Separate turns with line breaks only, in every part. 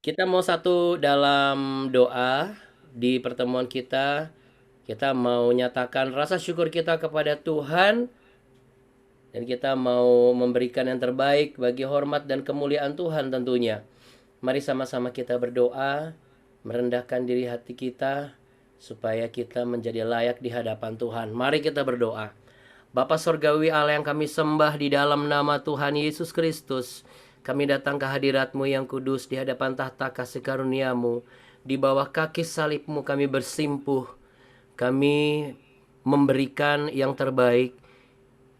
Kita mau satu dalam doa di pertemuan kita. Kita mau nyatakan rasa syukur kita kepada Tuhan dan kita mau memberikan yang terbaik bagi hormat dan kemuliaan Tuhan tentunya. Mari sama-sama kita berdoa, merendahkan diri hati kita supaya kita menjadi layak di hadapan Tuhan. Mari kita berdoa. Bapa Sorgawi Allah yang kami sembah di dalam nama Tuhan Yesus Kristus, kami datang ke hadirat-Mu yang kudus di hadapan tahta kasih karunia-Mu. Di bawah kaki salib-Mu kami bersimpuh. Kami memberikan yang terbaik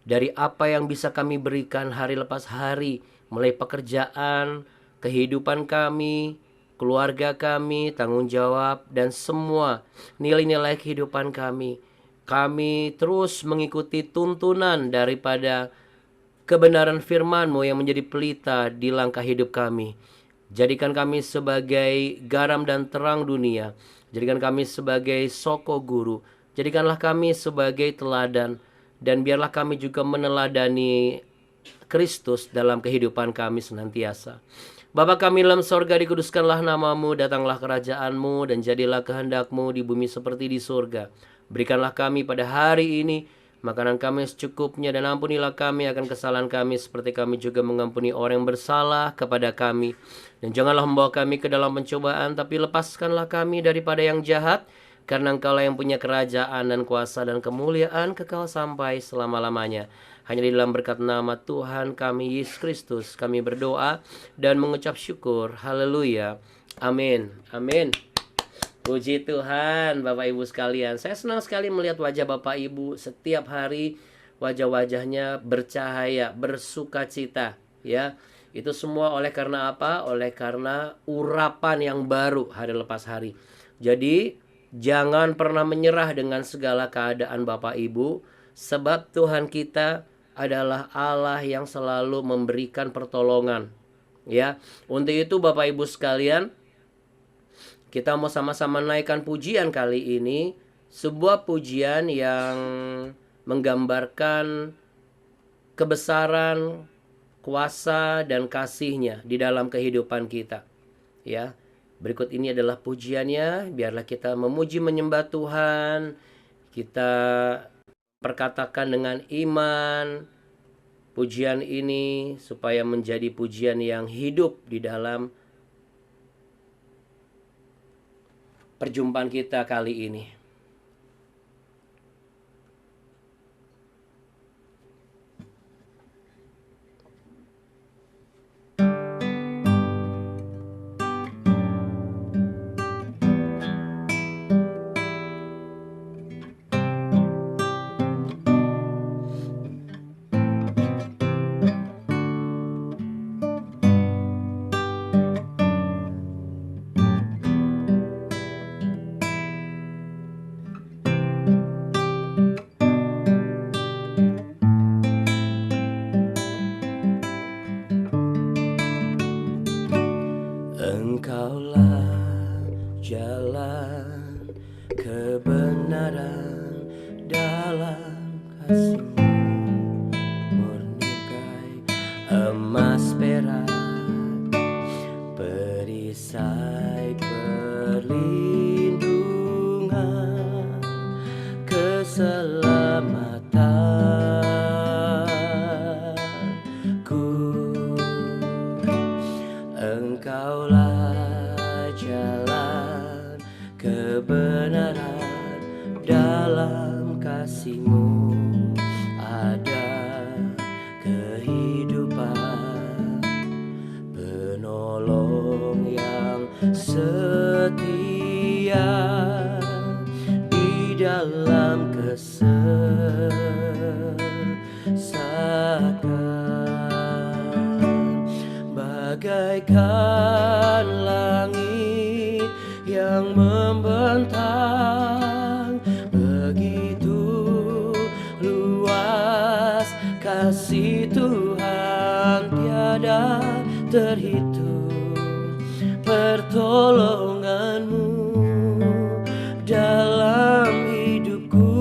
dari apa yang bisa kami berikan hari lepas hari, mulai pekerjaan, kehidupan kami, keluarga kami, tanggung jawab, dan semua nilai-nilai kehidupan kami. Kami terus mengikuti tuntunan daripada kebenaran firman-Mu yang menjadi pelita di langkah hidup kami. Jadikan kami sebagai garam dan terang dunia. Jadikan kami sebagai soko guru. Jadikanlah kami sebagai teladan. Dan biarlah kami juga meneladani Kristus dalam kehidupan kami senantiasa. Bapa kami dalam sorga, dikuduskanlah namamu, datanglah kerajaanmu, dan jadilah kehendakmu di bumi seperti di surga. Berikanlah kami pada hari ini makanan kami secukupnya, dan ampunilah kami akan kesalahan kami seperti kami juga mengampuni orang yang bersalah kepada kami. Dan janganlah membawa kami ke dalam pencobaan, tapi lepaskanlah kami daripada yang jahat, karena Engkaulah yang punya kerajaan dan kuasa dan kemuliaan kekal sampai selama-lamanya. Hanya di dalam berkat nama Tuhan kami Yesus Kristus kami berdoa dan mengucap syukur. Haleluya. Amin. Amin. Puji Tuhan, Bapak Ibu sekalian. Saya senang sekali melihat wajah Bapak Ibu setiap hari, wajah-wajahnya bercahaya, bersukacita, ya. Itu semua oleh karena apa? Oleh karena urapan yang baru hari lepas hari. Jadi, jangan pernah menyerah dengan segala keadaan Bapak Ibu, sebab Tuhan kita adalah Allah yang selalu memberikan pertolongan, ya. Untuk itu Bapak Ibu sekalian, kita mau sama-sama naikkan pujian kali ini, sebuah pujian yang menggambarkan kebesaran, kuasa, dan kasih-Nya di dalam kehidupan kita. Ya, berikut ini adalah pujiannya. Biarlah kita memuji menyembah Tuhan. Kita perkatakan dengan iman pujian ini supaya menjadi pujian yang hidup di dalam perjumpaan kita kali ini. Engkaulah jalan kebenaran dalam kasih-Mu, murnikai emas perak, perisai perlindungan, keselamatanku. Engkaulah jalan kebenaran dalam kasih-Mu, ada kehidupan, penolong yang setia di dalam kesesakan, bagaikan langit yang membentang, begitu luas kasih Tuhan tiada terhitung. Pertolongan-Mu dalam hidupku,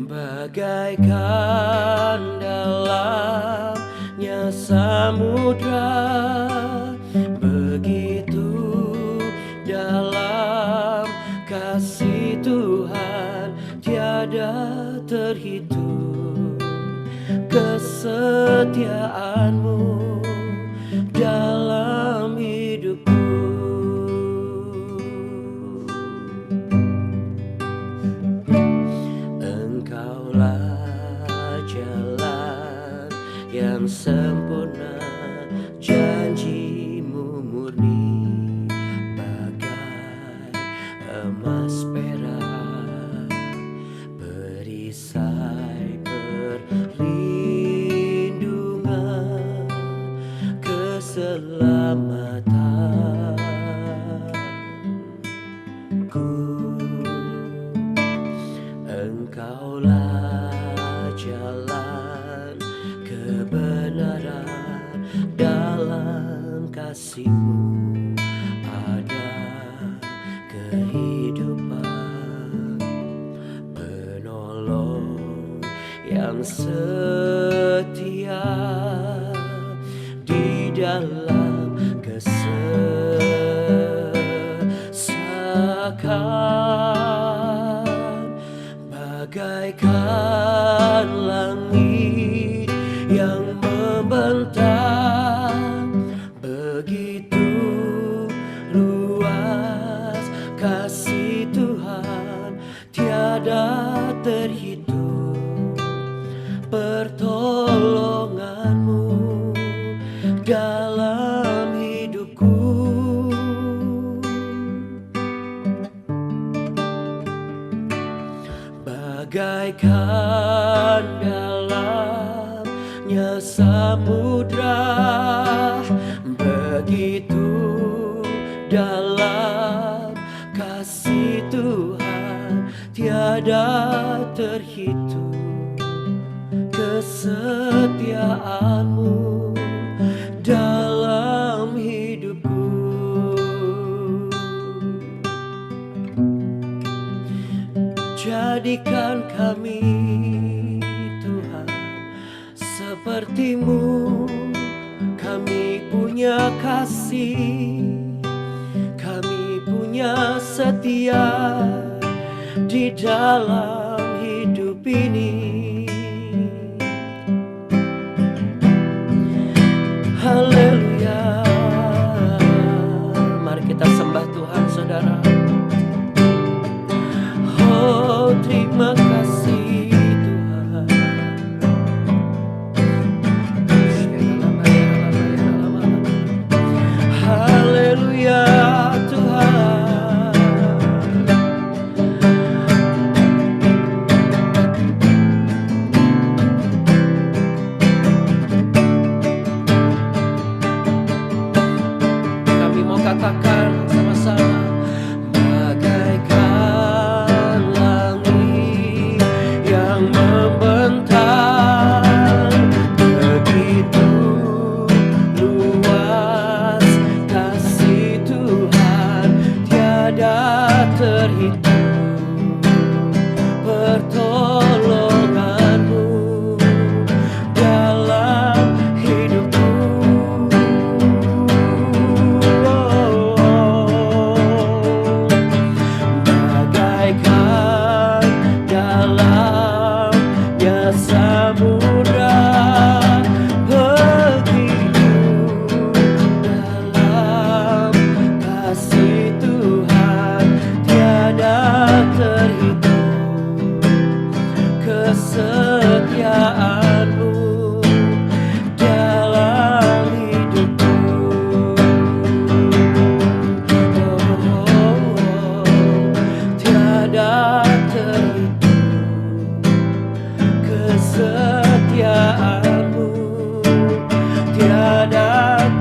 bagaikan dalam samudra, begitu dalam kasih Tuhan tiada terhitung. Kesetiaanmu dalam hidupku. Engkaulah jalan yang sempurna, janjimu murni bagai emas perak, perisai perlindungan, keselamatanku. Engkaulah jalan kebenaran, dalam kasih-Mu ada kehidupan. Penolong yang setia di dalam kesesakan, bagaikan langit yang membentang, begitu luas kasih Tuhan tiada terhitung. Pertolongan-Mu dalam hidupku. Bagaikan dalamnya samudra, begitu dalam kasih Tuhan tiada terhitung. Kesetiaanmu dalam hidupku. Jadikan kami Tuhan seperti-Mu. Kami punya kasih, kami punya setia di dalam hidup ini. Haleluya. Mari kita sembah Tuhan, saudara. Oh, terima kasih Tuhan. Haleluya Tuhan. Kami mau katakan sama-sama, bagaikan langit yang membentang, begitu luas kasih Tuhan tiada terhitung. Pertolongan-Mu dalam hidupku. Bagaikan dalamnya samudra, begitu dalam kasih Tuhan tiada terhitung. Kesetiaanmu dalam hidupku. Tiada terhitung. Kesetiaanmu tiada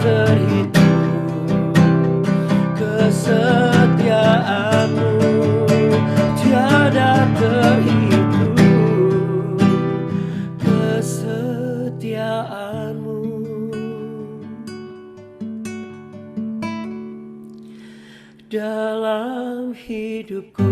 terhitung. Kesetiaanmu tiada terhitung. Kesetiaanmu dalam hidupku.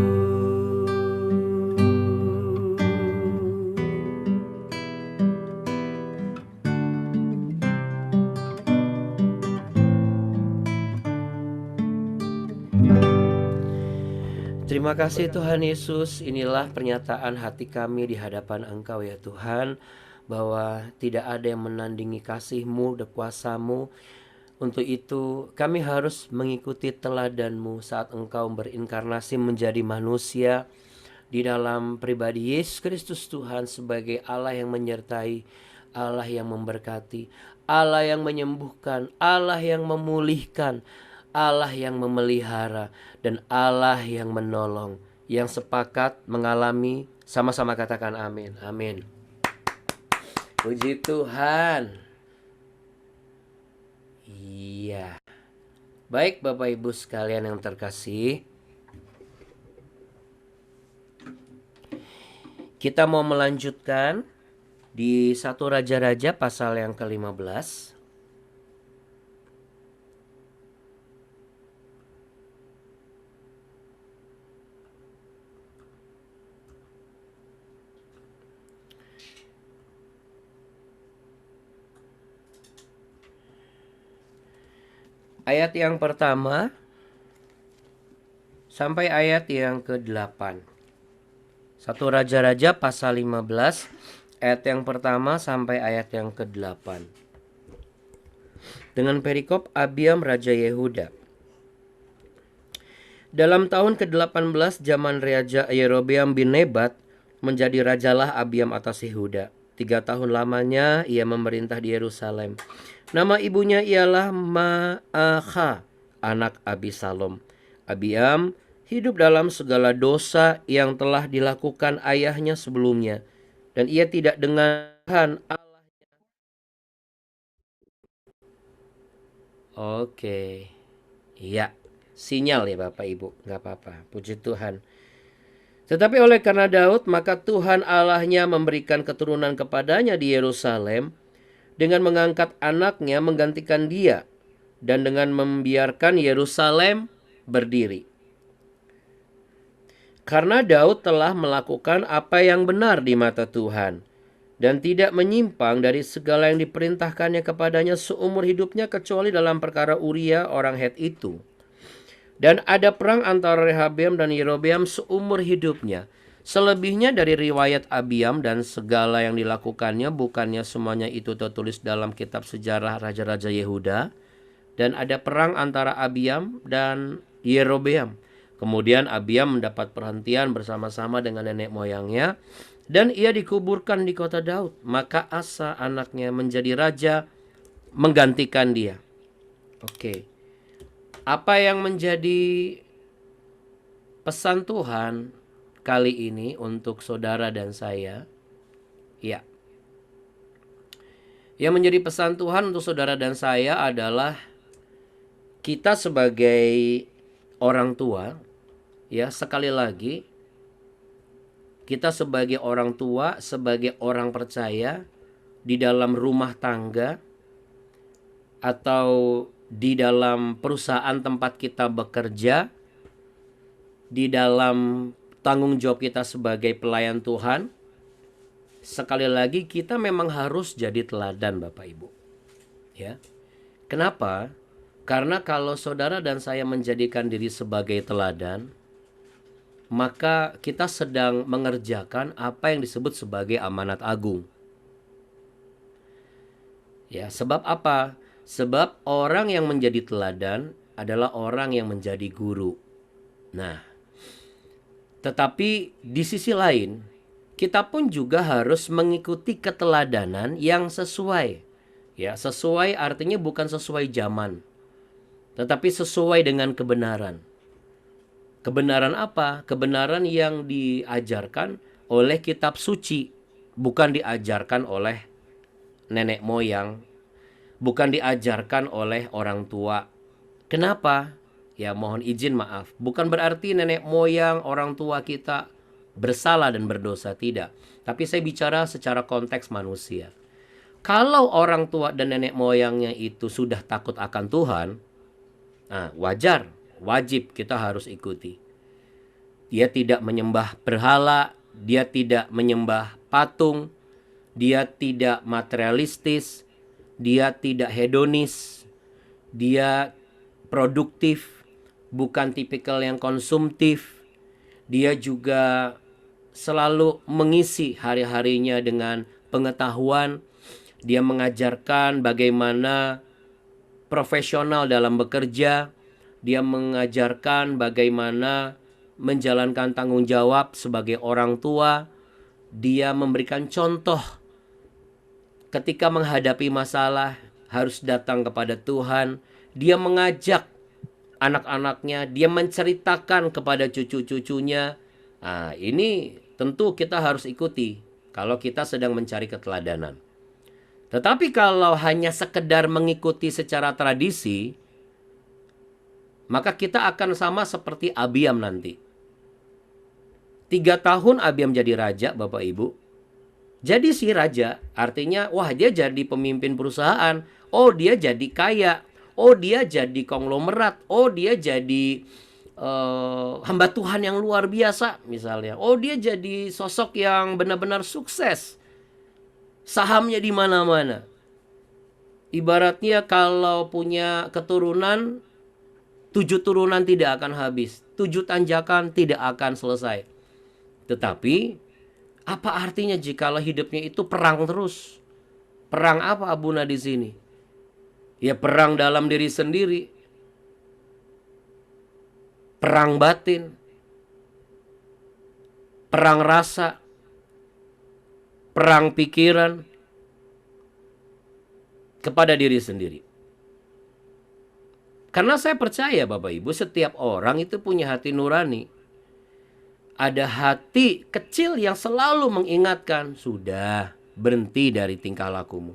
Terima kasih Tuhan Yesus, inilah pernyataan hati kami di hadapan Engkau ya Tuhan, bahwa tidak ada yang menandingi kasih-Mu dan kuasa-Mu. Untuk itu kami harus mengikuti teladan-Mu saat Engkau berinkarnasi menjadi manusia di dalam pribadi Yesus Kristus Tuhan, sebagai Allah yang menyertai, Allah yang memberkati, Allah yang menyembuhkan, Allah yang memulihkan, Allah yang memelihara, dan Allah yang menolong. Yang sepakat mengalami, sama-sama katakan amin. Amin. Puji Tuhan. Iya. Baik Bapak Ibu sekalian yang terkasih, kita mau melanjutkan di 1 Raja-Raja pasal yang ke-15. Ayat yang pertama sampai ayat yang ke-8. 1 Raja-Raja pasal 15 ayat yang pertama sampai ayat yang ke-8. Dengan perikop Abiam Raja Yehuda. Dalam tahun ke-18 zaman Raja Yerobeam bin Nebat, menjadi rajalah Abiam atas Yehuda. 3 tahun lamanya ia memerintah di Yerusalem. Nama ibunya ialah Ma'akha, anak Abisalom. Abiam hidup dalam segala dosa yang telah dilakukan ayahnya sebelumnya, dan ia tidak dengan Tuhan Allahnya. Oke, iya, sinyal ya Bapak Ibu, nggak apa-apa, puji Tuhan. Tetapi oleh karena Daud, maka Tuhan Allahnya memberikan keturunan kepadanya di Yerusalem, dengan mengangkat anaknya menggantikan dia, dan dengan membiarkan Yerusalem berdiri. Karena Daud telah melakukan apa yang benar di mata Tuhan, dan tidak menyimpang dari segala yang diperintahkannya kepadanya seumur hidupnya, kecuali dalam perkara Uria orang Het itu. Dan ada perang antara Rehabeam dan Yerobeam seumur hidupnya. Selebihnya dari riwayat Abiam dan segala yang dilakukannya, bukannya semuanya itu tertulis dalam kitab sejarah Raja-Raja Yehuda. Dan ada perang antara Abiam dan Yerobeam. Kemudian Abiam mendapat perhentian bersama-sama dengan nenek moyangnya, dan ia dikuburkan di kota Daud. Maka Asa anaknya menjadi raja menggantikan dia. Oke. Apa yang menjadi pesan Tuhan kali ini untuk saudara dan saya? Ya. Yang menjadi pesan Tuhan untuk saudara dan saya adalah kita sebagai orang tua, ya, sekali lagi, kita sebagai orang tua, sebagai orang percaya di dalam rumah tangga atau di dalam perusahaan tempat kita bekerja, di dalam tanggung jawab kita sebagai pelayan Tuhan, sekali lagi kita memang harus jadi teladan Bapak Ibu. Ya. Kenapa? Karena kalau saudara dan saya menjadikan diri sebagai teladan, maka kita sedang mengerjakan apa yang disebut sebagai amanat agung. Ya, sebab apa? Sebab orang yang menjadi teladan adalah orang yang menjadi guru. Nah, tetapi di sisi lain, kita pun juga harus mengikuti keteladanan yang sesuai. Ya, sesuai artinya bukan sesuai zaman, tetapi sesuai dengan kebenaran. Kebenaran apa? Kebenaran yang diajarkan oleh kitab suci, bukan diajarkan oleh nenek moyang, bukan diajarkan oleh orang tua. Kenapa? Ya, mohon izin maaf. Bukan berarti nenek moyang orang tua kita bersalah dan berdosa, tidak. Tapi saya bicara secara konteks manusia. Kalau orang tua dan nenek moyangnya itu sudah takut akan Tuhan, nah, wajar, wajib kita harus ikuti. Dia tidak menyembah berhala, dia tidak menyembah patung, dia tidak materialistis, dia tidak hedonis, dia produktif, bukan tipikal yang konsumtif, Dia juga selalu mengisi hari-harinya dengan pengetahuan. Dia mengajarkan bagaimana profesional dalam bekerja. Dia mengajarkan bagaimana menjalankan tanggung jawab sebagai orang tua. Dia memberikan contoh ketika menghadapi masalah harus datang kepada Tuhan. Dia mengajak anak-anaknya, dia menceritakan kepada cucu-cucunya. Nah, ini tentu kita harus ikuti kalau kita sedang mencari keteladanan. Tetapi kalau hanya sekedar mengikuti secara tradisi, maka kita akan sama seperti Abiam nanti. 3 tahun Abiam jadi raja, Bapak Ibu. Jadi si raja, artinya wah dia jadi pemimpin perusahaan. Oh dia jadi kaya. Oh dia jadi konglomerat. Oh dia jadi hamba Tuhan yang luar biasa misalnya. Oh dia jadi sosok yang benar-benar sukses. Sahamnya di mana-mana. Ibaratnya kalau punya keturunan, 7 turunan tidak akan habis. 7 tanjakan tidak akan selesai. Tetapi apa artinya jikalau hidupnya itu perang terus? Perang apa Abuna di sini? Ya perang dalam diri sendiri. Perang batin. Perang rasa. Perang pikiran. Kepada diri sendiri. Karena saya percaya Bapak Ibu, setiap orang itu punya hati nurani. Ada hati kecil yang selalu mengingatkan, sudah berhenti dari tingkah lakumu.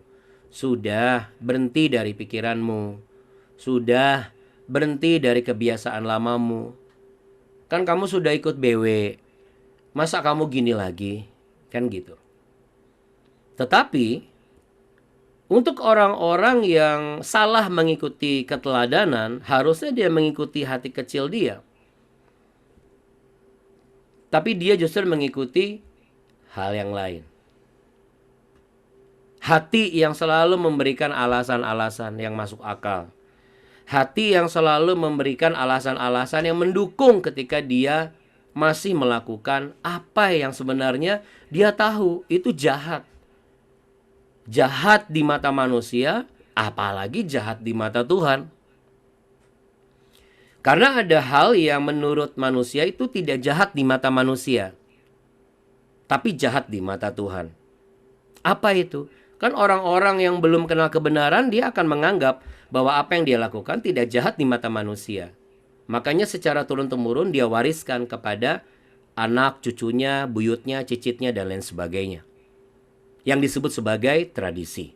Sudah berhenti dari pikiranmu. Sudah berhenti dari kebiasaan lamamu. Kan kamu sudah ikut BW. Masa kamu gini lagi? Kan gitu. Tetapi untuk orang-orang yang salah mengikuti keteladanan, harusnya dia mengikuti hati kecil dia. Tapi dia justru mengikuti hal yang lain. Hati yang selalu memberikan alasan-alasan yang masuk akal. Hati yang selalu memberikan alasan-alasan yang mendukung ketika dia masih melakukan apa yang sebenarnya dia tahu itu jahat. Jahat di mata manusia, apalagi jahat di mata Tuhan. Karena ada hal yang menurut manusia itu tidak jahat di mata manusia, tapi jahat di mata Tuhan. Apa itu? Kan orang-orang yang belum kenal kebenaran, dia akan menganggap bahwa apa yang dia lakukan tidak jahat di mata manusia. Makanya secara turun-temurun dia wariskan kepada anak, cucunya, buyutnya, cicitnya, dan lain sebagainya. Yang disebut sebagai tradisi.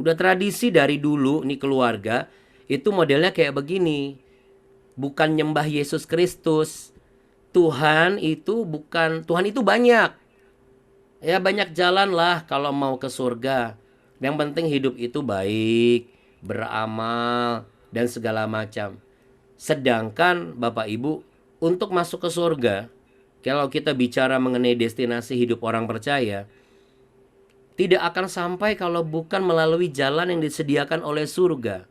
Udah tradisi dari dulu nih keluarga, itu modelnya kayak begini. Bukan nyembah Yesus Kristus. Tuhan itu banyak. Ya banyak jalan lah kalau mau ke surga. Yang penting hidup itu baik, beramal, dan segala macam. Sedangkan Bapak Ibu, untuk masuk ke surga, kalau kita bicara mengenai destinasi hidup orang percaya, tidak akan sampai kalau bukan melalui jalan yang disediakan oleh surga.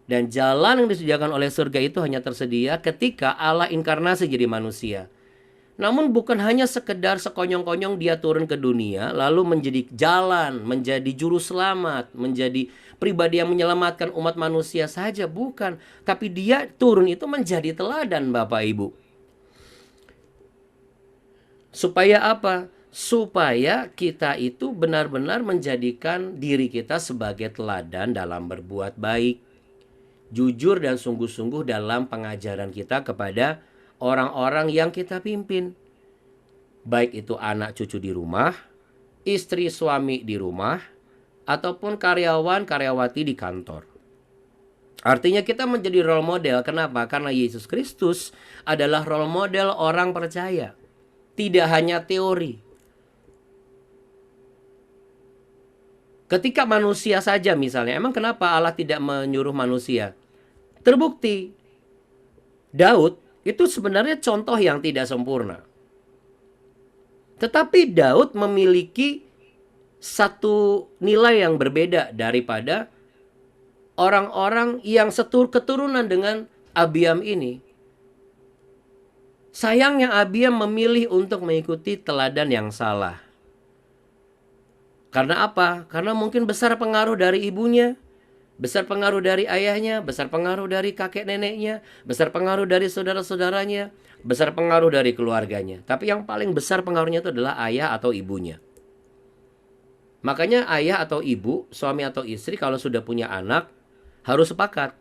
Dan jalan yang disediakan oleh surga itu hanya tersedia ketika Allah inkarnasi jadi manusia. Namun bukan hanya sekedar sekonyong-konyong dia turun ke dunia lalu menjadi jalan, menjadi juru selamat, menjadi pribadi yang menyelamatkan umat manusia saja, bukan. Tapi dia turun itu menjadi teladan Bapak Ibu. Supaya apa? Supaya kita itu benar-benar menjadikan diri kita sebagai teladan dalam berbuat baik. Jujur dan sungguh-sungguh dalam pengajaran kita kepada orang-orang yang kita pimpin. Baik itu anak cucu di rumah, istri suami di rumah, ataupun karyawan karyawati di kantor. Artinya kita menjadi role model. Kenapa? Karena Yesus Kristus adalah role model orang percaya. Tidak hanya teori. Ketika manusia saja misalnya, emang kenapa Allah tidak menyuruh manusia? Terbukti Daud itu sebenarnya contoh yang tidak sempurna. Tetapi Daud memiliki satu nilai yang berbeda daripada orang-orang yang keturunan dengan Abiam ini. Sayangnya Abiam memilih untuk mengikuti teladan yang salah. Karena apa? Karena mungkin besar pengaruh dari ibunya, besar pengaruh dari ayahnya, besar pengaruh dari kakek neneknya, besar pengaruh dari saudara-saudaranya, besar pengaruh dari keluarganya. Tapi yang paling besar pengaruhnya itu adalah ayah atau ibunya. Makanya ayah atau ibu, suami atau istri kalau sudah punya anak harus sepakat.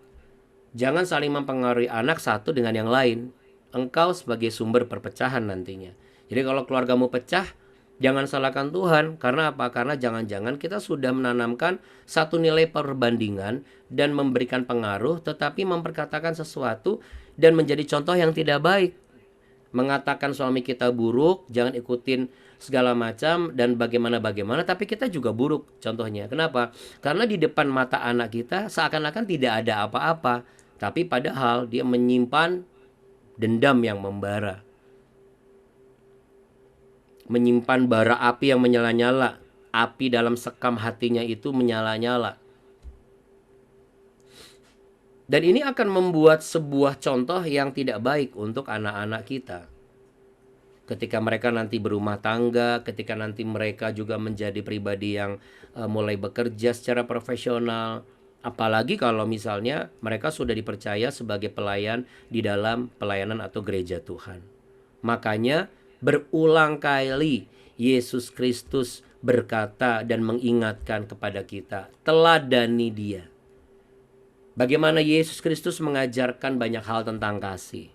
Jangan saling mempengaruhi anak satu dengan yang lain. Engkau sebagai sumber perpecahan nantinya. Jadi kalau keluargamu pecah, jangan salahkan Tuhan. Karena apa? Karena jangan-jangan kita sudah menanamkan satu nilai perbandingan dan memberikan pengaruh, tetapi memperkatakan sesuatu dan menjadi contoh yang tidak baik. Mengatakan suami kita buruk, jangan ikutin segala macam dan bagaimana, tapi kita juga buruk contohnya. Kenapa? Karena di depan mata anak kita seakan-akan tidak ada apa-apa, tapi padahal dia menyimpan dendam yang membara, menyimpan bara api yang menyala-nyala. Api dalam sekam hatinya itu menyala-nyala. Dan ini akan membuat sebuah contoh yang tidak baik untuk anak-anak kita. Ketika mereka nanti berumah tangga, ketika nanti mereka juga menjadi pribadi yang mulai bekerja secara profesional. Apalagi kalau misalnya mereka sudah dipercaya sebagai pelayan di dalam pelayanan atau gereja Tuhan. Makanya berulang kali Yesus Kristus berkata dan mengingatkan kepada kita, teladani dia. Bagaimana Yesus Kristus mengajarkan banyak hal tentang kasih.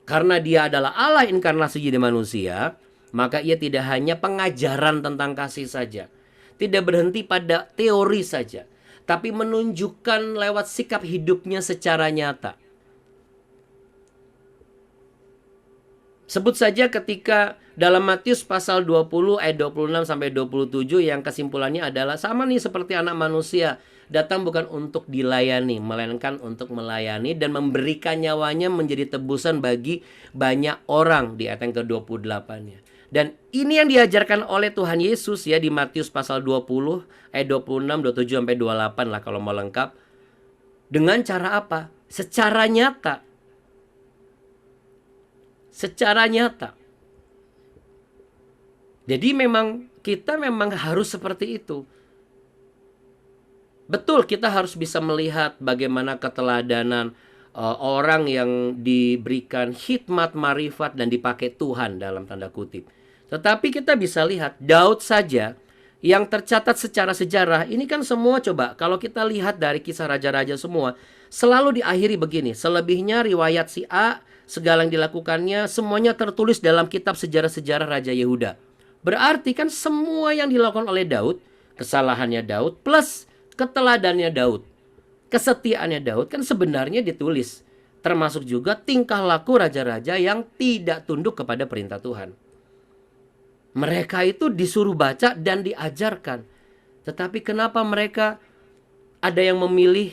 Karena dia adalah Allah inkarnasi jadi manusia, maka ia tidak hanya pengajaran tentang kasih saja. Tidak berhenti pada teori saja, tapi menunjukkan lewat sikap hidupnya secara nyata. Sebut saja ketika dalam Matius pasal 20 ayat 26 sampai 27 yang kesimpulannya adalah sama nih seperti anak manusia. Datang bukan untuk dilayani, melainkan untuk melayani dan memberikan nyawanya menjadi tebusan bagi banyak orang di ayat yang ke-28-nya. Dan ini yang diajarkan oleh Tuhan Yesus ya di Matius pasal 20 ayat 26, 27 sampai 28 lah kalau mau lengkap. Dengan cara apa? Secara nyata. Secara nyata. Jadi memang kita memang harus seperti itu. Betul, kita harus bisa melihat bagaimana keteladanan orang yang diberikan hikmat, marifat dan dipakai Tuhan dalam tanda kutip. Tetapi kita bisa lihat Daud saja yang tercatat secara sejarah. Ini kan semua coba kalau kita lihat dari kisah raja-raja semua selalu diakhiri begini. Selebihnya riwayat si A, segala yang dilakukannya semuanya tertulis dalam kitab sejarah-sejarah Raja Yehuda. Berarti kan semua yang dilakukan oleh Daud, kesalahannya Daud plus keteladannya Daud, kesetiaannya Daud kan sebenarnya ditulis. Termasuk juga tingkah laku raja-raja yang tidak tunduk kepada perintah Tuhan. Mereka itu disuruh baca dan diajarkan. Tetapi kenapa mereka ada yang memilih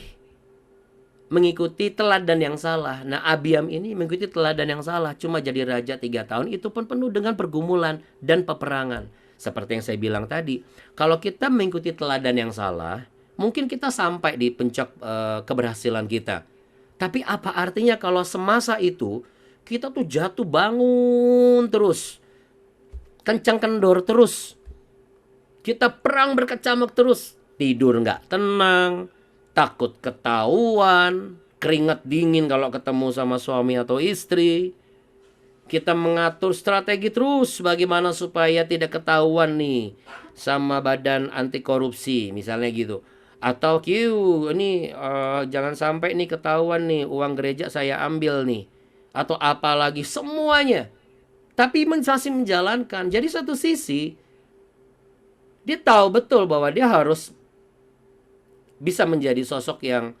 mengikuti teladan yang salah? Nah, Abiam ini mengikuti teladan yang salah. Cuma jadi raja 3 tahun itu pun penuh dengan pergumulan dan peperangan. Seperti yang saya bilang tadi, kalau kita mengikuti teladan yang salah, mungkin kita sampai di puncak keberhasilan kita. Tapi apa artinya kalau semasa itu kita tuh jatuh bangun terus, kencang kendor terus, kita perang berkecamuk terus, tidur nggak tenang, takut ketahuan, keringat dingin kalau ketemu sama suami atau istri. Kita mengatur strategi terus bagaimana supaya tidak ketahuan nih sama badan anti korupsi misalnya gitu. Atau ini jangan sampai nih ketahuan nih uang gereja saya ambil nih. Atau apalagi semuanya. Tapi masih menjalankan. Jadi satu sisi dia tahu betul bahwa dia harus bisa menjadi sosok yang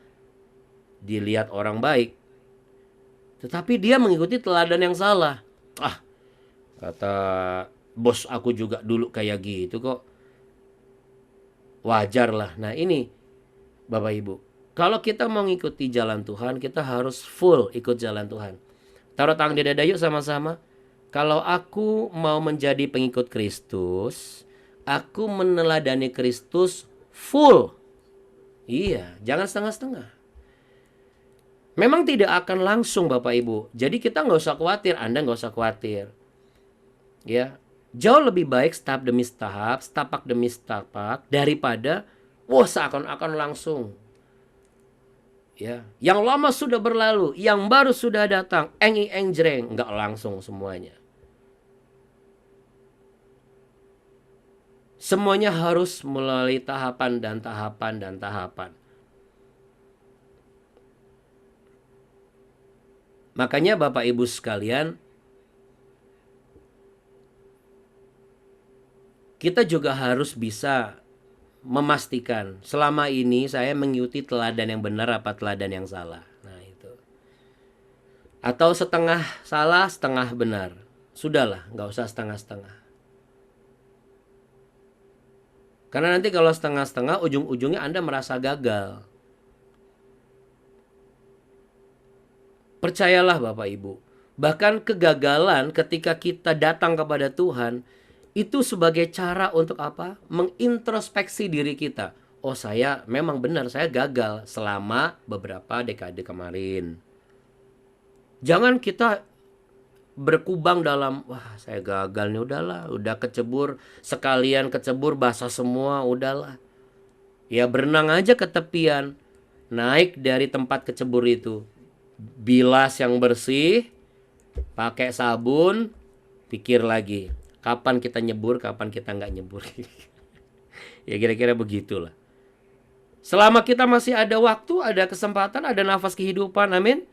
dilihat orang baik. Tetapi dia mengikuti teladan yang salah. Kata bos aku juga dulu kayak gitu kok. Wajar lah. Nah ini Bapak Ibu, kalau kita mau ngikuti jalan Tuhan, kita harus full ikut jalan Tuhan. Taruh tangan di dada yuk sama-sama. Kalau aku mau menjadi pengikut Kristus, aku meneladani Kristus full. Iya, jangan setengah-setengah. Memang tidak akan langsung Bapak Ibu. Jadi kita nggak usah khawatir, Anda nggak usah khawatir. Ya, jauh lebih baik tahap demi tahap, setapak demi setapak, daripada wah seakan-akan langsung. Ya, yang lama sudah berlalu, yang baru sudah datang, engi engjreng, nggak langsung semuanya. Semuanya harus melalui tahapan dan tahapan dan tahapan. Makanya Bapak Ibu sekalian, kita juga harus bisa memastikan selama ini saya mengikuti teladan yang benar apa teladan yang salah. Nah itu. Atau setengah salah, setengah benar. Sudahlah, nggak usah setengah-setengah. Karena nanti kalau setengah-setengah, ujung-ujungnya Anda merasa gagal. Percayalah Bapak Ibu, bahkan kegagalan ketika kita datang kepada Tuhan, itu sebagai cara untuk apa? Mengintrospeksi diri kita. Oh saya memang benar, saya gagal selama beberapa dekade kemarin. Jangan kita berkubang dalam, wah saya gagal nih, udahlah, udah kecebur, sekalian kecebur basah semua, udahlah. Ya berenang aja ke tepian, naik dari tempat kecebur itu. Bilas yang bersih, pakai sabun, pikir lagi. Kapan kita nyebur, kapan kita nggak nyebur. Ya kira-kira begitulah. Selama kita masih ada waktu, ada kesempatan, ada nafas kehidupan, amin.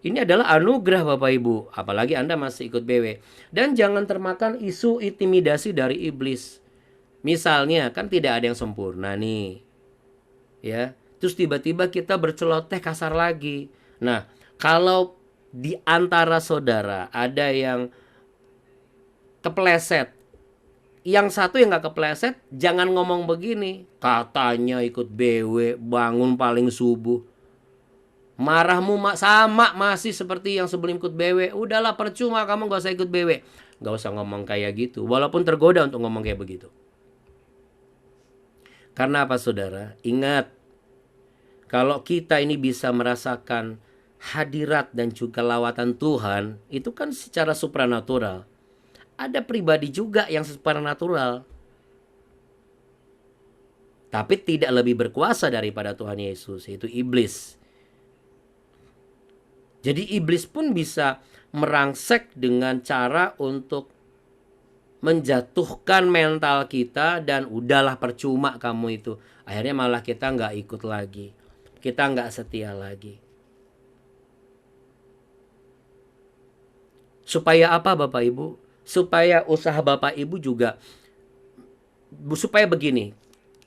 Ini adalah anugerah Bapak Ibu. Apalagi Anda masih ikut BW. Dan jangan termakan isu intimidasi dari iblis. Misalnya, kan tidak ada yang sempurna nih. Ya, terus tiba-tiba kita berceloteh kasar lagi. Nah, kalau di antara saudara ada yang kepleset, yang satu yang gak kepleset, jangan ngomong begini. Katanya ikut BW, bangun paling subuh. Marahmu sama masih seperti yang sebelum ikut BW. Udahlah percuma kamu gak usah ikut BW. Gak usah ngomong kayak gitu. Walaupun tergoda untuk ngomong kayak begitu. Karena apa saudara? Ingat, kalau kita ini bisa merasakan hadirat dan juga lawatan Tuhan, itu kan secara supranatural. Ada pribadi juga yang supranatural, tapi tidak lebih berkuasa daripada Tuhan Yesus, yaitu iblis. Jadi iblis pun bisa merangsek dengan cara untuk menjatuhkan mental kita, dan udahlah percuma kamu itu. Akhirnya malah kita nggak ikut lagi, kita nggak setia lagi. Supaya apa Bapak Ibu? Supaya usaha Bapak Ibu juga, supaya begini,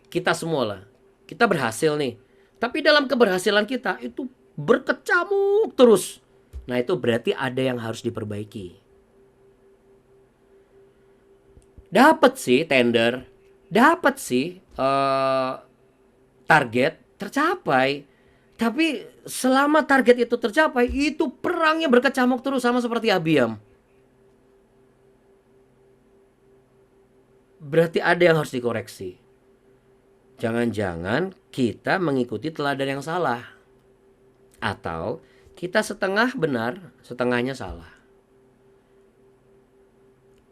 kita semua lah, kita berhasil nih. Tapi dalam keberhasilan kita itu berkecamuk terus. Nah itu berarti ada yang harus diperbaiki. Dapat sih tender, dapat sih target tercapai. Tapi selama target itu tercapai, itu perangnya berkecamuk terus, sama seperti Abiam. Berarti ada yang harus dikoreksi. Jangan-jangan kita mengikuti teladan yang salah. Atau kita setengah benar, setengahnya salah.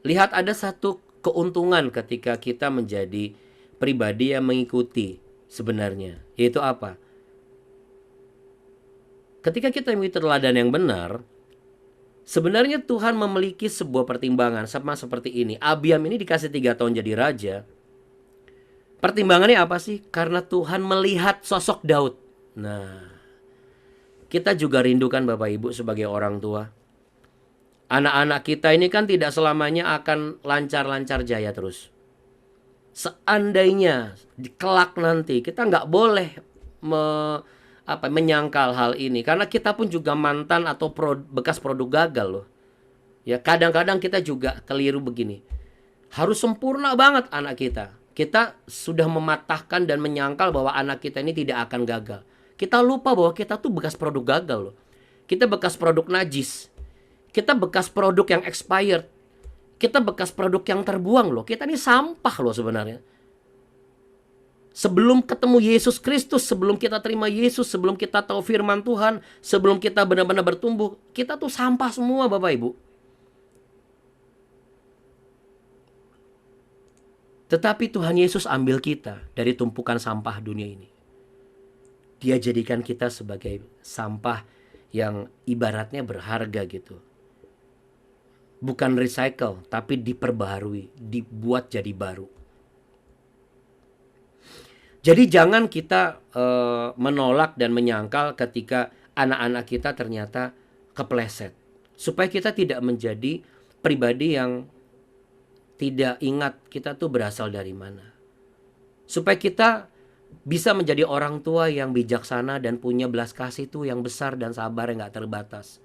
Lihat, ada satu keuntungan ketika kita menjadi pribadi yang mengikuti sebenarnya. Yaitu apa? Ketika kita mengikuti teladan yang benar, sebenarnya Tuhan memiliki sebuah pertimbangan sama seperti ini. Abiam ini dikasih 3 tahun jadi raja. Pertimbangannya apa sih? Karena Tuhan melihat sosok Daud. Nah, kita juga rindukan Bapak Ibu sebagai orang tua. Anak-anak kita ini kan tidak selamanya akan lancar-lancar jaya terus. Seandainya kelak nanti, kita nggak boleh menyangkal hal ini. Karena kita pun juga mantan atau bekas produk gagal loh. Ya, kadang-kadang kita juga keliru begini. Harus sempurna banget anak kita. Kita sudah mematahkan dan menyangkal bahwa anak kita ini tidak akan gagal. Kita lupa bahwa kita tuh bekas produk gagal loh. Kita bekas produk najis. Kita bekas produk yang expired. Kita bekas produk yang terbuang loh. Kita ini sampah loh sebenarnya. Sebelum ketemu Yesus Kristus, sebelum kita terima Yesus, sebelum kita tahu firman Tuhan, sebelum kita benar-benar bertumbuh, kita tuh sampah semua Bapak Ibu. Tetapi Tuhan Yesus ambil kita dari tumpukan sampah dunia ini. Dia jadikan kita sebagai sampah yang ibaratnya berharga gitu. Bukan recycle, tapi diperbaharui, dibuat jadi baru. Jadi jangan kita menolak dan menyangkal ketika anak-anak kita ternyata kepleset. Supaya kita tidak menjadi pribadi yang tidak ingat kita tuh berasal dari mana. Supaya kita bisa menjadi orang tua yang bijaksana dan punya belas kasih tuh yang besar dan sabar yang gak terbatas.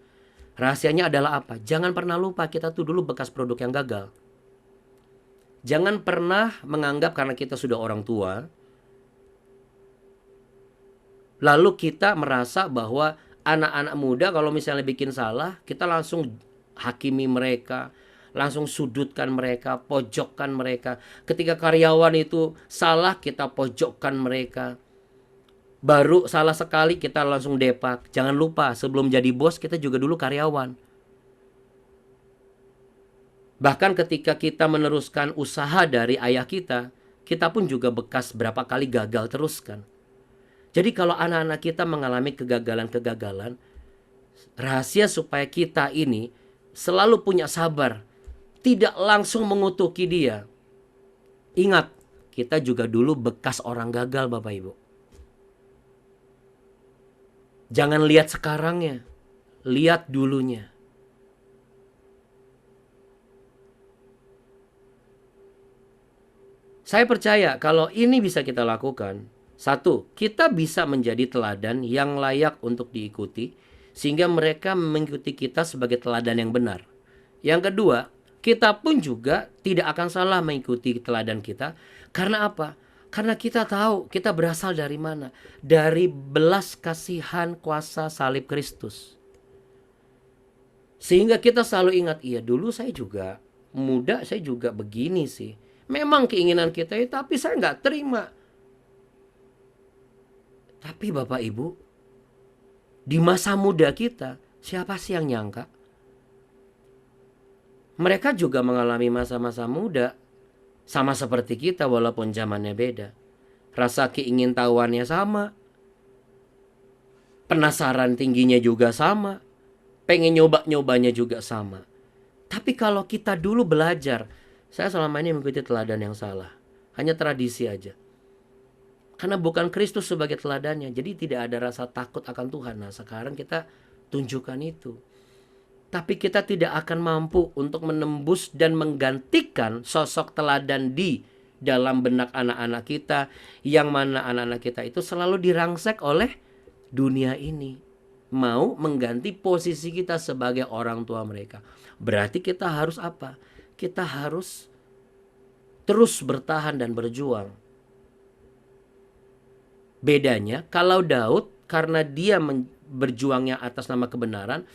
Rahasianya adalah apa? Jangan pernah lupa kita tuh dulu bekas produk yang gagal. Jangan pernah menganggap karena kita sudah orang tua, lalu kita merasa bahwa anak-anak muda kalau misalnya bikin salah, kita langsung hakimi mereka, langsung sudutkan mereka, pojokkan mereka. Ketika karyawan itu salah, kita pojokkan mereka. Baru salah sekali kita langsung depak. Jangan lupa, sebelum jadi bos kita juga dulu karyawan. Bahkan ketika kita meneruskan usaha dari ayah kita pun juga bekas berapa kali gagal teruskan. Jadi kalau anak-anak kita mengalami kegagalan-kegagalan, rahasia supaya kita ini selalu punya sabar, tidak langsung mengutuki dia. Ingat, kita juga dulu bekas orang gagal Bapak Ibu. Jangan lihat sekarangnya, lihat dulunya. Saya percaya kalau ini bisa kita lakukan, satu, kita bisa menjadi teladan yang layak untuk diikuti, sehingga mereka mengikuti kita sebagai teladan yang benar. Yang kedua, kita pun juga tidak akan salah mengikuti teladan kita. Karena apa? Karena kita tahu kita berasal dari mana. Dari belas kasihan kuasa salib Kristus. Sehingga kita selalu ingat, iya dulu saya juga muda, saya juga begini sih. Memang keinginan kita itu, tapi saya nggak terima. Tapi Bapak Ibu, di masa muda kita, siapa sih yang nyangka? Mereka juga mengalami masa-masa muda, sama seperti kita walaupun zamannya beda. Rasa keingintahuannya sama, penasaran tingginya juga sama, pengen nyoba-nyobanya juga sama. Tapi kalau kita dulu belajar, saya selama ini mengikuti teladan yang salah, hanya tradisi aja. Karena bukan Kristus sebagai teladannya, jadi tidak ada rasa takut akan Tuhan. Nah sekarang kita tunjukkan itu. Tapi kita tidak akan mampu untuk menembus dan menggantikan sosok teladan di dalam benak anak-anak kita. Yang mana anak-anak kita itu selalu dirangsek oleh dunia ini. Mau mengganti posisi kita sebagai orang tua mereka. Berarti kita harus apa? Kita harus terus bertahan dan berjuang. Bedanya kalau Daud karena dia berjuangnya atas nama kebenaran,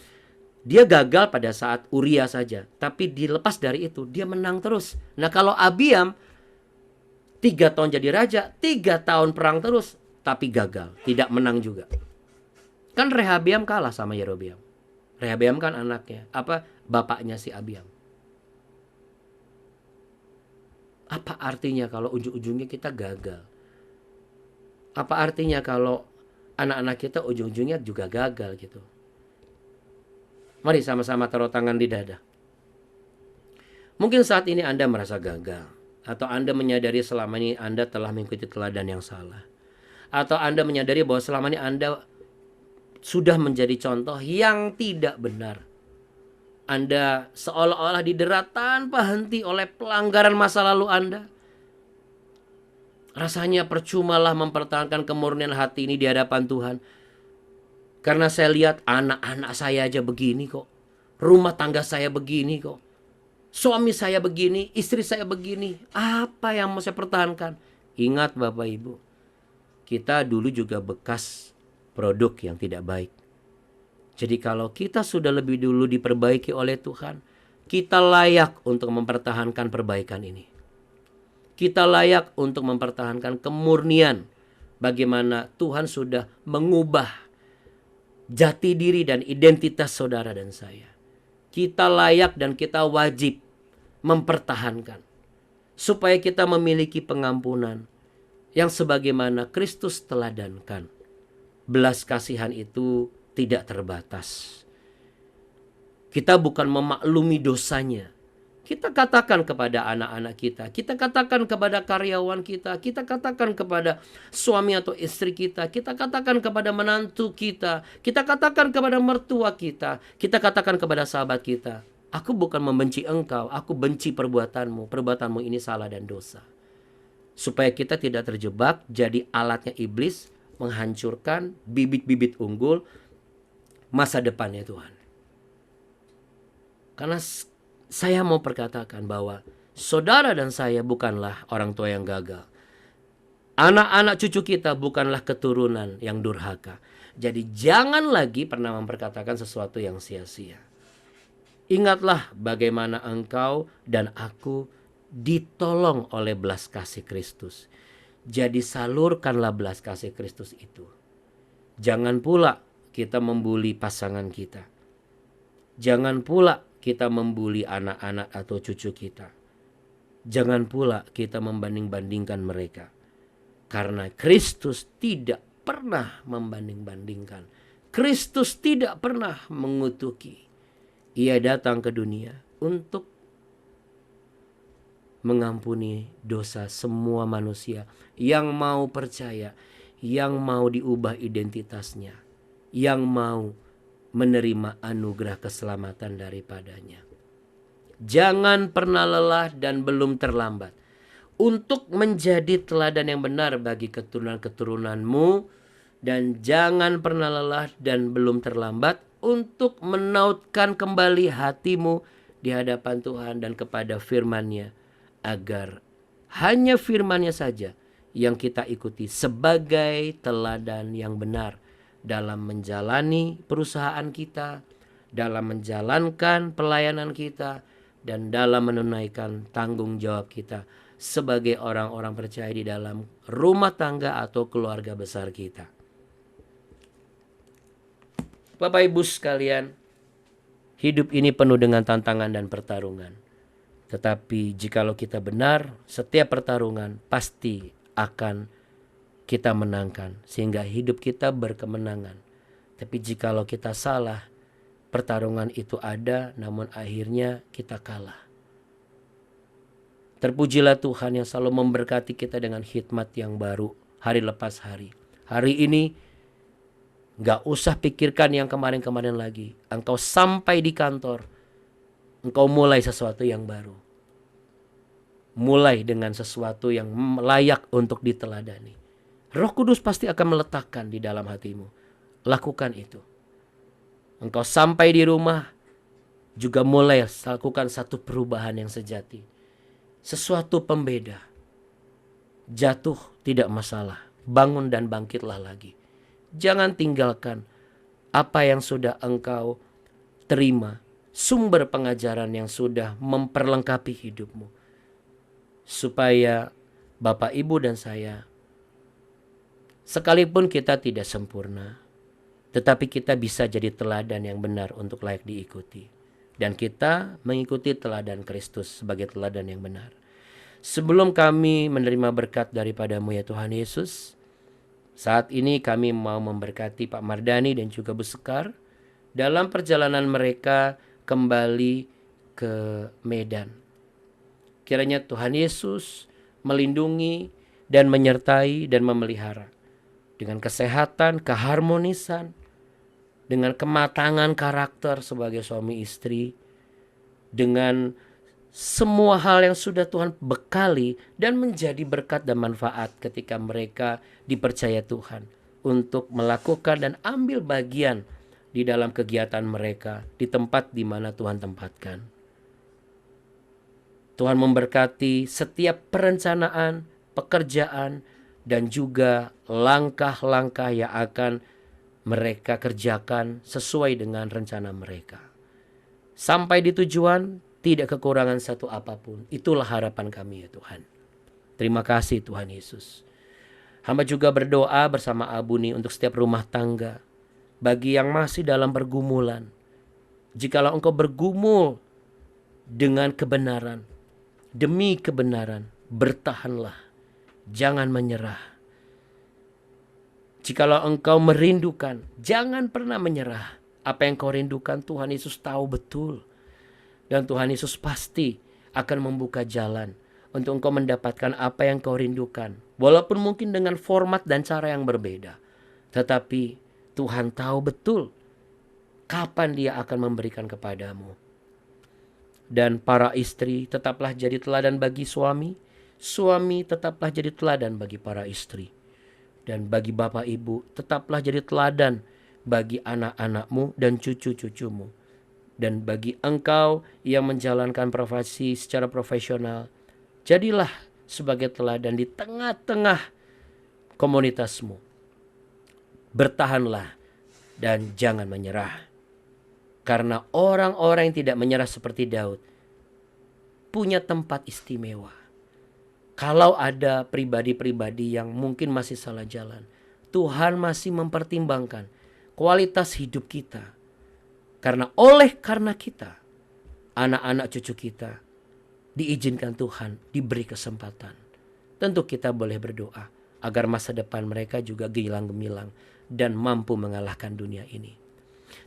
dia gagal pada saat Uria saja. Tapi dilepas dari itu, dia menang terus. Nah kalau Abiam 3 tahun jadi raja, 3 tahun perang terus, tapi gagal, tidak menang juga. Kan Rehabeam kalah sama Yerobeam. Rehabeam kan anaknya, bapaknya si Abiam. Apa artinya kalau ujung-ujungnya kita gagal? Apa artinya kalau anak-anak kita ujung-ujungnya juga gagal gitu? Mari sama-sama taruh tangan di dada. Mungkin saat ini Anda merasa gagal. Atau Anda menyadari selama ini Anda telah mengikuti teladan yang salah. Atau Anda menyadari bahwa selama ini Anda sudah menjadi contoh yang tidak benar. Anda seolah-olah didera tanpa henti oleh pelanggaran masa lalu Anda. Rasanya percumalah mempertahankan kemurnian hati ini di hadapan Tuhan. Karena saya lihat anak-anak saya aja begini kok. Rumah tangga saya begini kok. Suami saya begini, istri saya begini. Apa yang mau saya pertahankan? Ingat Bapak Ibu, kita dulu juga bekas produk yang tidak baik. Jadi kalau kita sudah lebih dulu diperbaiki oleh Tuhan, kita layak untuk mempertahankan perbaikan ini. Kita layak untuk mempertahankan kemurnian bagaimana Tuhan sudah mengubah jati diri dan identitas saudara dan saya. Kita layak dan kita wajib mempertahankan supaya kita memiliki pengampunan yang sebagaimana Kristus teladankan. Belas kasihan itu tidak terbatas. Kita bukan memaklumi dosanya. Kita katakan kepada anak-anak kita katakan kepada karyawan kita katakan kepada suami atau istri kita katakan kepada menantu kita katakan kepada mertua kita katakan kepada sahabat kita, aku bukan membenci engkau, aku benci perbuatanmu ini salah dan dosa. Supaya kita tidak terjebak jadi alatnya iblis menghancurkan bibit-bibit unggul masa depannya Tuhan. Karena saya mau perkatakan bahwa saudara dan saya bukanlah orang tua yang gagal. Anak-anak cucu kita bukanlah keturunan yang durhaka. Jadi jangan lagi pernah memperkatakan sesuatu yang sia-sia. Ingatlah bagaimana engkau dan aku ditolong oleh belas kasih Kristus. Jadi salurkanlah belas kasih Kristus itu. Jangan pula kita membuli pasangan kita. Jangan pula kita membuli anak-anak atau cucu kita. Jangan pula kita membanding-bandingkan mereka. Karena Kristus tidak pernah membanding-bandingkan. Kristus tidak pernah mengutuki. Ia datang ke dunia untuk mengampuni dosa semua manusia yang mau percaya, yang mau diubah identitasnya, yang mau menerima anugerah keselamatan daripadanya. Jangan pernah lelah dan belum terlambat untuk menjadi teladan yang benar bagi keturunan-keturunanmu, dan jangan pernah lelah dan belum terlambat untuk menautkan kembali hatimu di hadapan Tuhan dan kepada firman-Nya, agar hanya firman-Nya saja yang kita ikuti sebagai teladan yang benar dalam menjalani perusahaan kita, dalam menjalankan pelayanan kita, dan dalam menunaikan tanggung jawab kita sebagai orang-orang percaya di dalam rumah tangga atau keluarga besar kita. Bapak Ibu sekalian, hidup ini penuh dengan tantangan dan pertarungan. Tetapi jikalau kita benar, setiap pertarungan pasti akan kita menangkan, sehingga hidup kita berkemenangan. Tapi jikalau kita salah, pertarungan itu ada, namun akhirnya kita kalah. Terpujilah Tuhan yang selalu memberkati kita dengan hikmat yang baru, hari lepas hari. Hari ini, gak usah pikirkan yang kemarin-kemarin lagi. Engkau sampai di kantor, engkau mulai sesuatu yang baru. Mulai dengan sesuatu yang layak untuk diteladani. Roh Kudus pasti akan meletakkan di dalam hatimu. Lakukan itu. Engkau sampai di rumah, juga mulai lakukan satu perubahan yang sejati. Sesuatu pembeda. Jatuh tidak masalah. Bangun dan bangkitlah lagi. Jangan tinggalkan apa yang sudah engkau terima. Sumber pengajaran yang sudah memperlengkapi hidupmu. Supaya Bapak, Ibu, dan saya, sekalipun kita tidak sempurna, tetapi kita bisa jadi teladan yang benar untuk layak diikuti. Dan kita mengikuti teladan Kristus sebagai teladan yang benar. Sebelum kami menerima berkat daripadamu ya Tuhan Yesus, saat ini kami mau memberkati Pak Mardani dan juga Bu Sekar dalam perjalanan mereka kembali ke Medan. Kiranya Tuhan Yesus melindungi dan menyertai dan memelihara dengan kesehatan, keharmonisan, dengan kematangan karakter sebagai suami istri, dengan semua hal yang sudah Tuhan bekali dan menjadi berkat dan manfaat ketika mereka dipercaya Tuhan untuk melakukan dan ambil bagian di dalam kegiatan mereka di tempat di mana Tuhan tempatkan. Tuhan memberkati setiap perencanaan, pekerjaan, dan juga langkah-langkah yang akan mereka kerjakan sesuai dengan rencana mereka. Sampai di tujuan, tidak kekurangan satu apapun. Itulah harapan kami ya Tuhan. Terima kasih Tuhan Yesus. Hamba juga berdoa bersama Abu nih untuk setiap rumah tangga. Bagi yang masih dalam pergumulan. Jikalau engkau bergumul dengan kebenaran, demi kebenaran, bertahanlah. Jangan menyerah. Jikalau engkau merindukan, jangan pernah menyerah. Apa yang kau rindukan Tuhan Yesus tahu betul. Dan Tuhan Yesus pasti akan membuka jalan untuk engkau mendapatkan apa yang kau rindukan. Walaupun mungkin dengan format dan cara yang berbeda. Tetapi Tuhan tahu betul kapan Dia akan memberikan kepadamu. Dan para istri tetaplah jadi teladan bagi suami. Suami tetaplah jadi teladan bagi para istri. Dan bagi bapak ibu tetaplah jadi teladan bagi anak-anakmu dan cucu-cucumu. Dan bagi engkau yang menjalankan profesi secara profesional, jadilah sebagai teladan di tengah-tengah komunitasmu. Bertahanlah dan jangan menyerah. Karena orang-orang yang tidak menyerah seperti Daud punya tempat istimewa. Kalau ada pribadi-pribadi yang mungkin masih salah jalan, Tuhan masih mempertimbangkan kualitas hidup kita. Karena karena kita, anak-anak cucu kita, diizinkan Tuhan diberi kesempatan. Tentu kita boleh berdoa agar masa depan mereka juga gemilang dan mampu mengalahkan dunia ini.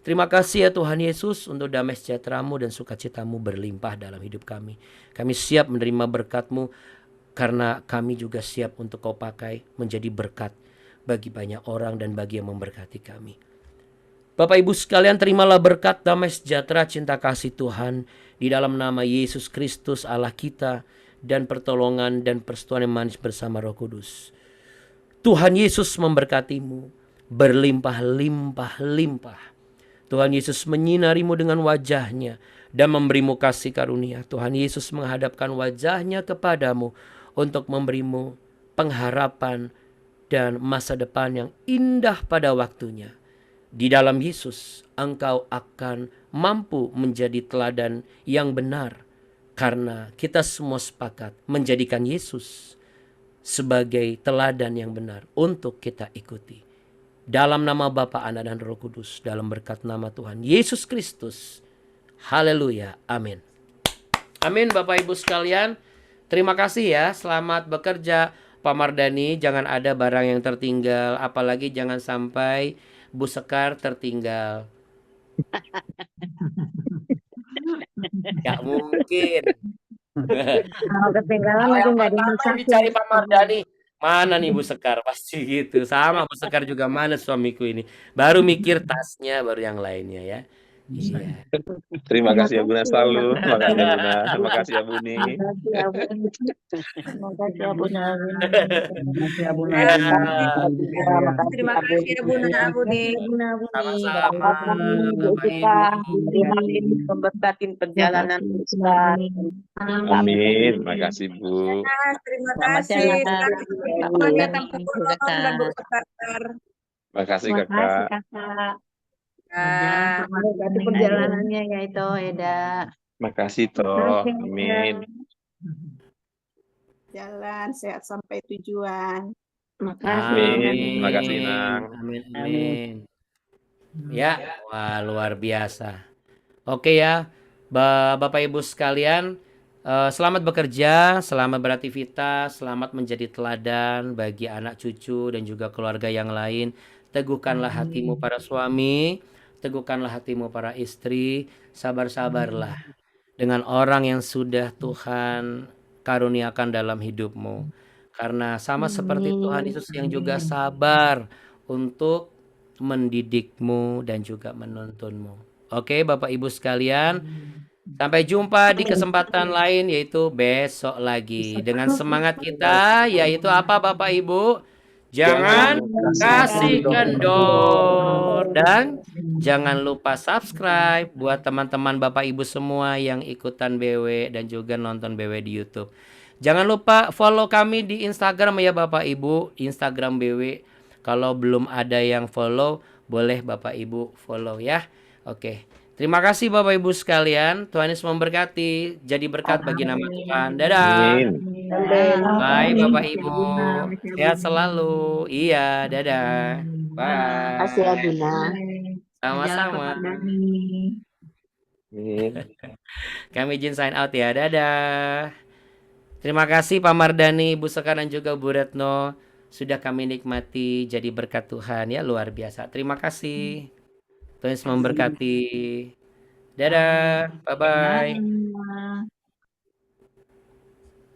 Terima kasih ya Tuhan Yesus untuk damai sejahtera-Mu dan sukacita-Mu berlimpah dalam hidup kami. Kami siap menerima berkat-Mu karena kami juga siap untuk Kau pakai menjadi berkat bagi banyak orang dan bagi yang memberkati kami. Bapak Ibu sekalian, terimalah berkat damai sejahtera cinta kasih Tuhan di dalam nama Yesus Kristus Allah kita dan pertolongan dan persetujuan yang manis bersama Roh Kudus. Tuhan Yesus memberkatimu berlimpah-limpah. Tuhan Yesus menyinarimu dengan wajah-Nya dan memberimu kasih karunia. Tuhan Yesus menghadapkan wajah-Nya kepadamu untuk memberimu pengharapan dan masa depan yang indah pada waktunya. Di dalam Yesus, engkau akan mampu menjadi teladan yang benar. Karena kita semua sepakat menjadikan Yesus sebagai teladan yang benar untuk kita ikuti. Dalam nama Bapa, Anak, dan Roh Kudus, dalam berkat nama Tuhan Yesus Kristus. Haleluya. Amin. Amin Bapak Ibu sekalian. Terima kasih ya. Selamat bekerja Pak Mardani. Jangan ada barang yang tertinggal. Apalagi jangan sampai Bu Sekar tertinggal. Gak mungkin.
Kalau ketinggalan mungkin nggak dimasak.
Dicari Pak Mardani. Mana nih Bu Sekar? Pasti gitu. Sama Bu Sekar juga, mana suamiku ini. Baru mikir tasnya, baru yang lainnya ya. Iya.
Terima kasih ya Bunda selalu. Terima kasih ya Bunda. Terima kasih ya Buni.
Terima kasih ya Bunda.
Terima kasih ya Bunda Abuni.
Sama-sama Bapak Ibu.
Memberkatin perjalanan kita.
Amin. Terima kasih Bu.
Terima kasih. Semuanya tanpa pulang dan berkata.
Terima kasih
Terima kasih
Kakak.
Kakak.
Ya.
Berkati perjalanannya ya itu Eda.
Terima kasih Toh. Amin.
Jalan sehat sampai tujuan.
Terima kasih.
Amin. Terima kasih Nang.
Amin. Ya, wah luar biasa. Oke ya, Bapak Ibu sekalian, selamat bekerja, selamat beraktivitas, selamat menjadi teladan bagi anak cucu dan juga keluarga yang lain. Teguhkanlah hatimu para suami, teguhkanlah hatimu para istri, sabar-sabarlah dengan orang yang sudah Tuhan karuniakan dalam hidupmu. Karena sama seperti Tuhan Yesus yang juga sabar untuk mendidikmu dan juga menuntunmu. Oke Bapak Ibu sekalian, sampai jumpa di kesempatan lain yaitu besok lagi. Dengan semangat kita yaitu apa Bapak Ibu? Jangan kasih kendor dan jangan lupa subscribe buat teman-teman Bapak Ibu semua yang ikutan BW dan juga nonton BW di YouTube. Jangan lupa follow kami di Instagram ya Bapak Ibu, Instagram BW. Kalau belum ada yang follow, boleh Bapak Ibu follow ya. Oke. Terima kasih Bapak Ibu sekalian. Tuhan Yesus memberkati. Jadi berkat bagi nama Tuhan. Dadah.
Amin.
Bye Bapak Ibu. Sehat selalu. Iya, dadah.
Kasih ya
Bye.
Bunda.
Sama-sama.
Ini.
Kami izin sign out ya. Dadah. Terima kasih Pak Mardani, Bu Sekar dan juga Bu Retno. Sudah kami nikmati jadi berkat Tuhan ya, luar biasa. Terima kasih. Tuhan Yesus memberkati. Dadah. Bye-bye.